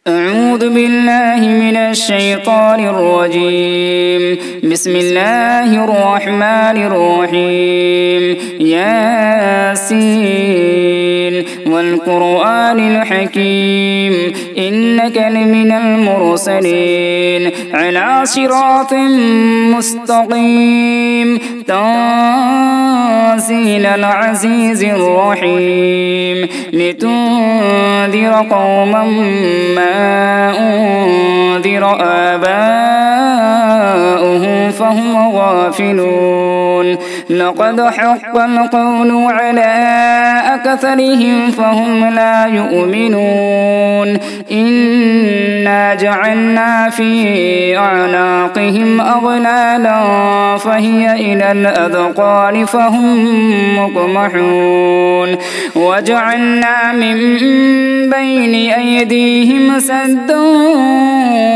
أعوذ بالله من الشيطان الرجيم. بسم الله الرحمن الرحيم. ياسين والقرآن الحكيم إنك لمن المرسلين على صراط مستقيم تنزيل العزيز الرحيم لتنذر قوما ما أنذر آباؤهم فهم غافلون. لقد حق القول على أكثرهم فهم لا يؤمنون. إنا جعلنا في أعناقهم أغلالا فهي إلى الأذقان فهم مقمحون. وجعلنا من بين أيديهم سدا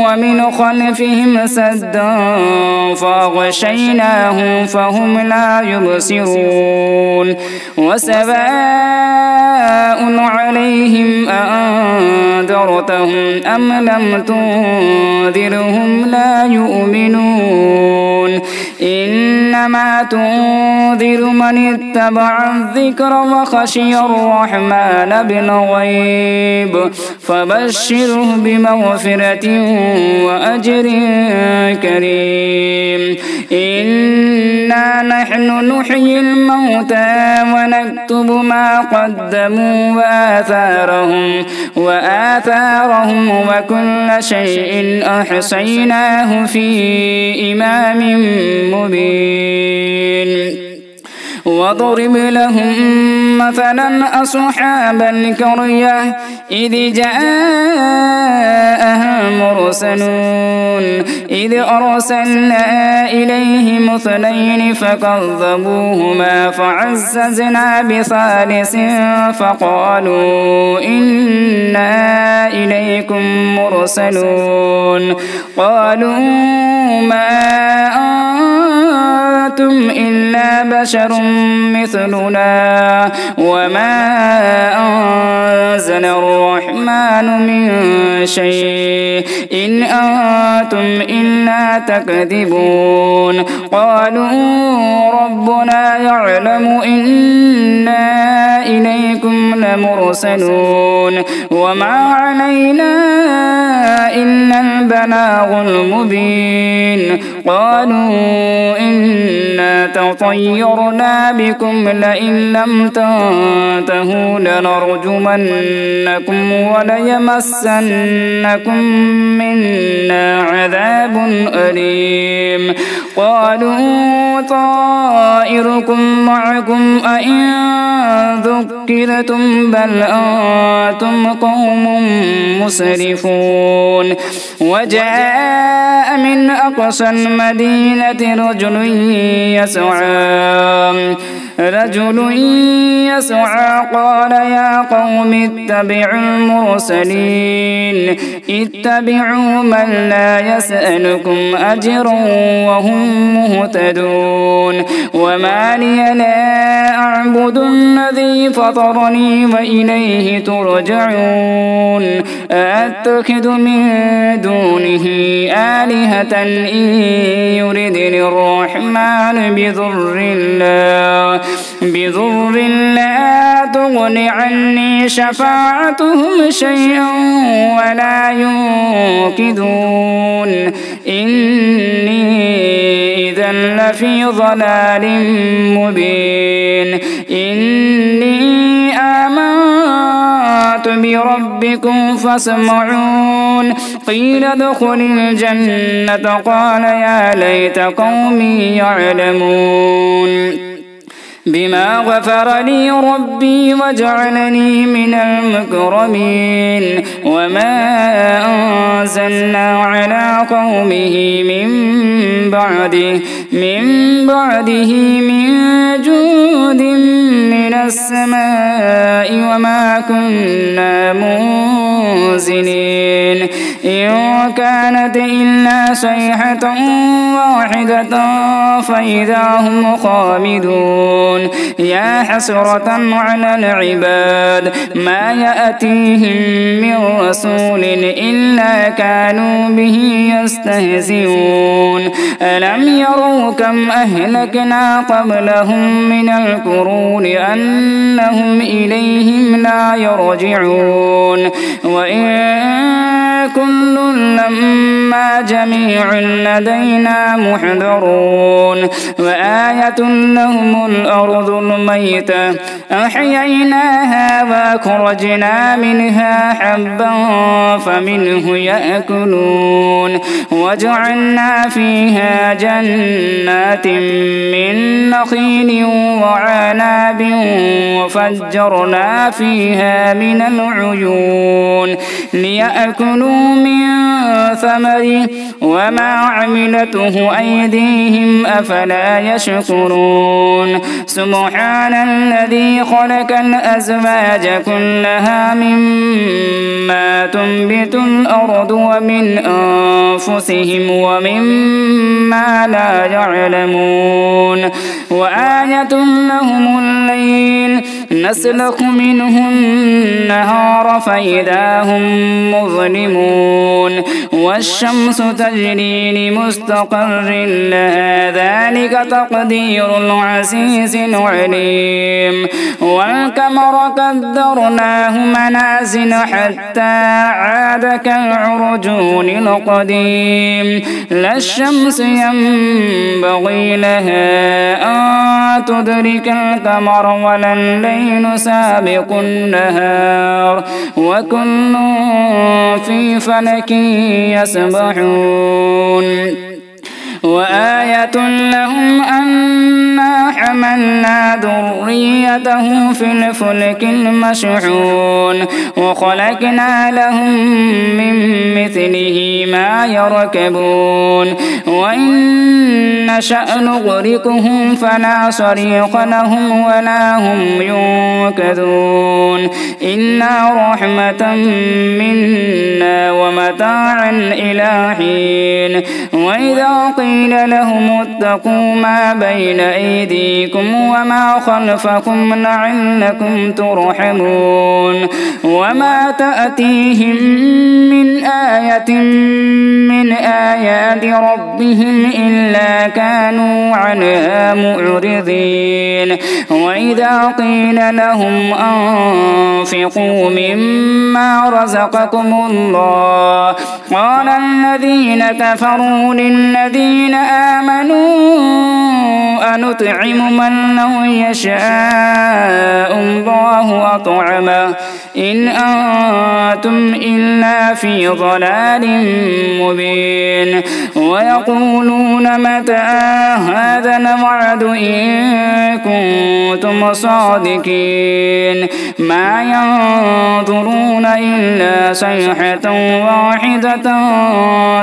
ومن خلفهم سدا فأغشيناهم فهم لا يبصرون. وسواء عليهم أأنذرتهم أم لم تنذرهم لا يؤمنون. إنما تنذر من اتبع الذكر وخشي الرحمن بالغيب فبشره بمغفرة وأجر كريم. إنا نحن نحيي الموتى ونكتب ما قدموا وآثارهم وكل شيء أحصيناه في إمام مبين. واضرب لهم مثلا أصحاب القرية إذ جاءها المرسلون إذ أرسلنا إليهم اثنين فكذبوهما فعززنا بثالث فقالوا إنا إليكم مرسلون. قالوا ما أنتم إلا بشر مثلنا وما أنزل الرحمن من شيء إن أنتم إلا تكذبون. قالوا ربنا يعلم إنا إليكم لمرسلون وما علينا إلا البلاغ المبين. قالوا إنا تطيرنا بكم لئن لم تنتهوا لنرجمنكم وليمسنكم منا عذاب أليم. قالوا طائركم معكم أئن ذكرتم بل أنتم قوم مسرفون. وجاء من أقصى المدينة رجل يسعى قال يا قوم اتبعوا المرسلين اتبعوا من لا يسألكم أجرا وهم مهتدون. وما لي لا أعبد الذي فطرني وإليه ترجعون. أأتخذ من دونه آلهة إن يردني الرحمن بضر لا تغن عني شفاعتهم شيئا ولا ينقذون. إني إذا لفي ضلال مبين. إني آمنت بربكم فاسمعون. قيل ادخل الجنة قال يا ليت قومي يعلمون بما غفر لي ربي وجعلني من المكرمين. وما أنزلنا على قومه من بعده من جود من السماء وما كنا منزلين إن كانت إلا صيحة واحدة فإذا هم خامدون يا حسرة على العباد ما يأتيهم من رسول إلا كانوا به يستهزئون ألم يروا كم أهلكنا قبلهم من القرون أنهم إليهم لا يرجعون وإن كل لما جميع لدينا محضرون وآية لهم الأرض الميتة أحييناها وأخرجنا منها حبا فمنه يأكلون وجعلنا فيها جنات من نخيل وعناب وفجرنا فيها من العيون ليأكلوا من ثمره وما عملته أيديهم أفلا يشكرون سبحان الذي خلق الأزواج كلها مما تنبت الأرض ومن أنفسهم ومما لا يعلمون وآية لهم الليل نسلخ منه النهار فإذا هم مظلمون والشمس تجري لمستقر لها ذلك تقدير العزيز العليم والقمر قدرناه منازل حتى عاد كالعرجون القديم لا الشمس ينبغي لها أن تدرك القمر ولا الليل سابق النهار وكل في فلك يسبحون وآية لهم أنا حملنا ذريته في الفلك المشحون وخلقنا لهم من مثله ما يركبون وإن نشأ نغرقهم فلا صريخ لهم ولا هم ينقذون إلا رحمة منا ومتاعا إلى حين وإذا قيل لهم اتقوا ما بين أيديكم وما خلفكم لعلكم ترحمون وما تأتيهم من آية من آيات ربهم إلا كانوا عنها معرضين وإذا قيل لهم أنفقوا مما رزقكم الله قال الذين كفروا للذين آمنوا أنطعم من لو يشاء الله أطعمه إن أنتم إلا في ضلال مبين ويقولون متى هذا الوعد إن كنتم صادقين ما ينظرون إلا صيحة واحدة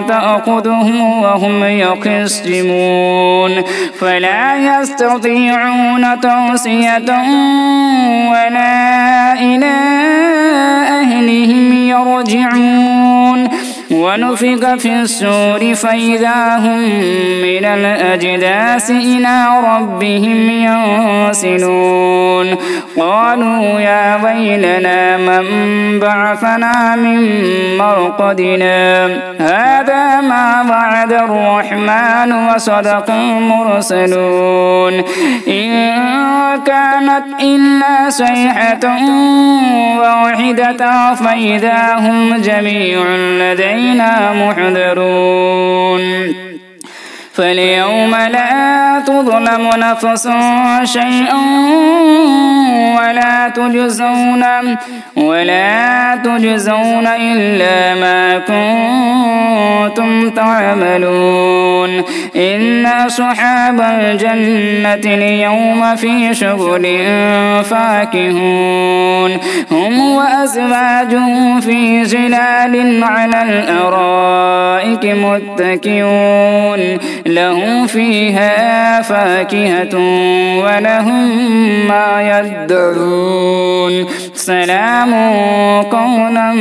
تأخذهم وهم يخصمون فلا يستطيعون توصية ولا إلى أهلهم يرجعون ونفخ في الصور فإذا هم من الأجداث إلى ربهم ينسلون قالوا يا ويلنا من بعثنا من مرقدنا هذا ما وعد الرحمن وصدق المرسلون إن كانت إلا صيحة واحدة فإذا هم جميع لدينا محضرون فاليوم لا تظلم نفس شيئا ولا تجزون إلا ما كنتم تعملون إن أصحاب الجنة اليوم في شغل فاكهون هم وأزواجهم في ظلال على الأرائك متكئون لهم فيها فاكهة ولهم ما يدعون سلام قولا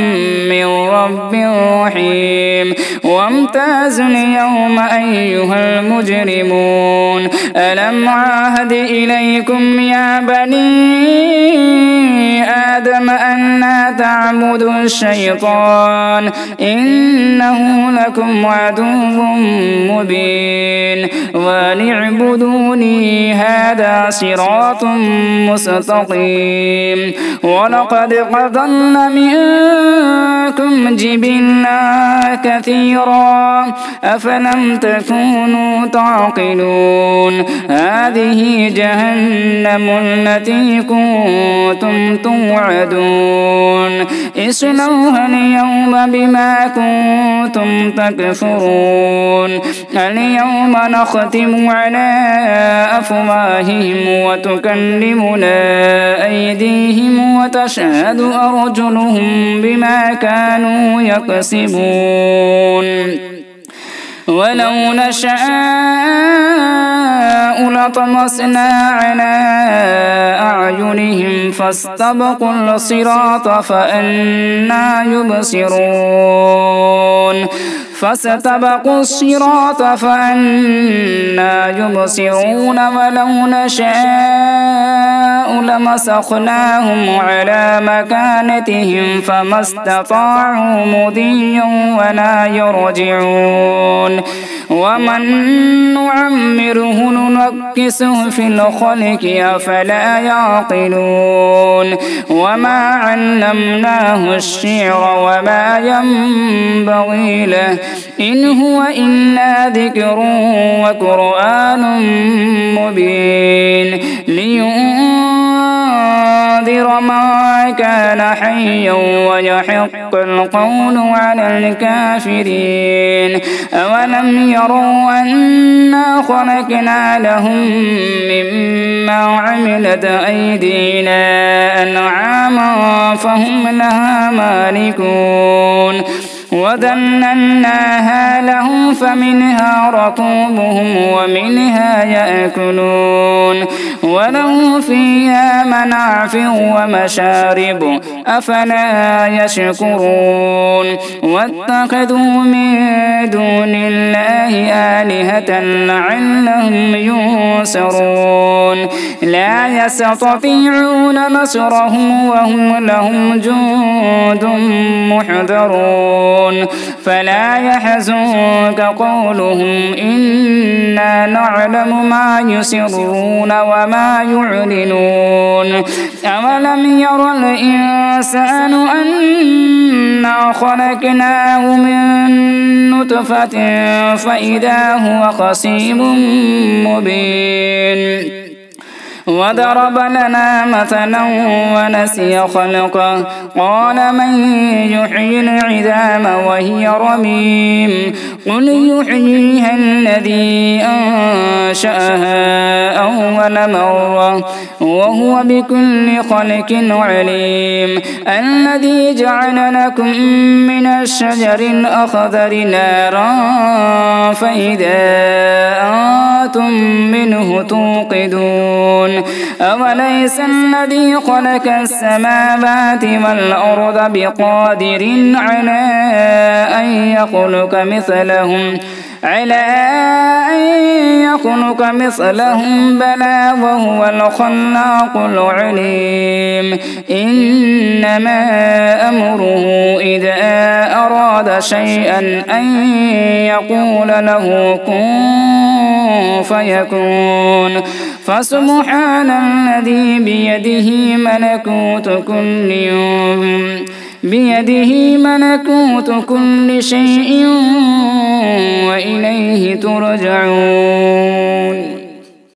من رب رحيم وامتازوا اليوم أيها المجرمون ألم عاهد إليكم يا بني آدم أن لا تعبدوا الشيطان إنه لكم عدو مبين وأن اعبدوني هذا صراط مستقيم ولقد قضل منكم جبلا كثيرا أفلم تكونوا تعقلون هذه جهنم التي كنتم توعدون اصلوها اليوم بما كنتم تكفرون اليوم نختم على أفواههم وتكلمنا أيديهم وتشهد أرجلهم بما كانوا يكسبون ولو نشاء لطمسنا على أعينهم فاستبقوا الصراط فأنى يبصرون فاستبقوا الصراط فأنى يبصرون ولو نشاء لمسخناهم على مكانتهم فما استطاعوا مضيا ولا يرجعون ومن نعمره ننكسه في الخلق أفلا يعقلون وما علمناه الشعر وما ينبغي له إن هو إلا ذكر وقرآن مبين لينذر ما كان حيا ويحق القول على الكافرين أولم يروا أنا خلقنا لهم مما عملت أيدينا أنعاما فهم لها مالكون وذللناها لهم فمنها ركوبهم ومنها يأكلون ولهم فيها منافع ومشارب أفلا يشكرون واتخذوا من دون الله آلهة لعلهم ينصرون لا يستطيعون نصرهم وهم لهم جند محضرون فلا يحزنك قولهم إنا نعلم ما يسرون وما يعلنون أولم ير الإنسان أنا خلقناه من نطفة فإذا هو خصيم مبين وضرب لنا مثلا ونسي خلقه قال من يحيي العظام وهي رميم قل يحييها الذي أنشأها أول مرة وهو بكل خلق عليم الذي جعل لكم من الشجر الأخضر نارا فإذا أنتم منه توقدون أوليس الذي خلق السماوات والأرض بقادر على أن يخلق مثلهم بلى وهو الخلاق العليم إنما أمره إذا أراد شيئا أن يقول له كن فيكون فسبحان الذي بيده ملكوت كل شيء وإليه ترجعون.